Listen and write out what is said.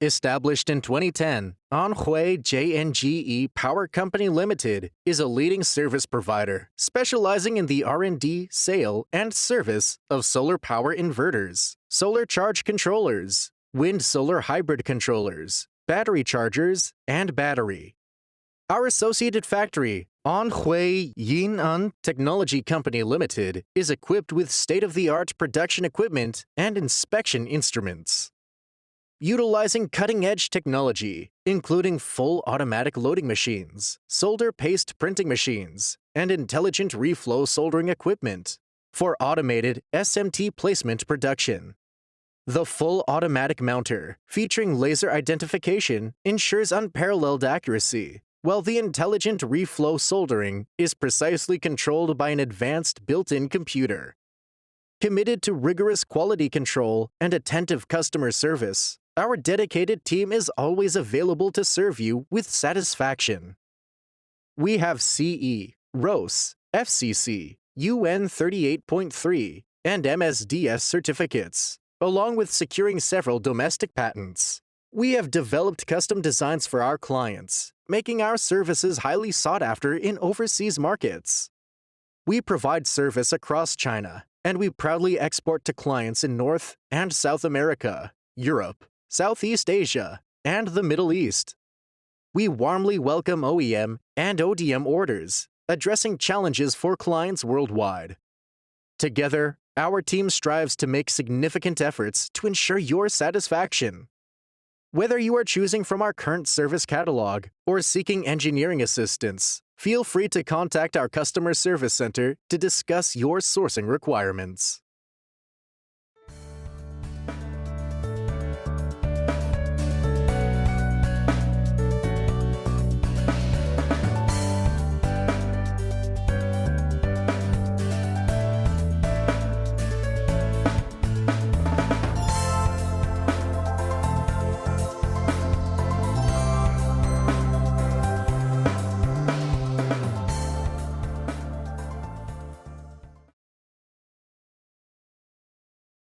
Established in 2010, Anhui JNGE Power Company Limited is a leading service provider specializing in the R&D, sale, and service of solar power inverters, solar charge controllers, wind-solar hybrid controllers, battery chargers, and battery. Our associated factory, Anhui Yin'an Technology Company Limited, is equipped with state-of-the-art production equipment and inspection instruments. Utilizing cutting-edge technology, including full automatic loading machines, solder paste printing machines, and intelligent reflow soldering equipment for automated SMT placement production. The full automatic mounter, featuring laser identification, ensures unparalleled accuracy, while the intelligent reflow soldering is precisely controlled by an advanced built-in computer. Committed to rigorous quality control and attentive customer service, our dedicated team is always available to serve you with satisfaction. We have CE, ROS, FCC, UN 38.3, and MSDS certificates, along with securing several domestic patents. We have developed custom designs for our clients, making our services highly sought after in overseas markets. We provide service across China, and we proudly export to clients in North and South America, Europe, Southeast Asia, and the Middle East. We warmly welcome OEM and ODM orders, addressing challenges for clients worldwide. Together, our team strives to make significant efforts to ensure your satisfaction. Whether you are choosing from our current service catalog or seeking engineering assistance, feel free to contact our customer service center to discuss your sourcing requirements.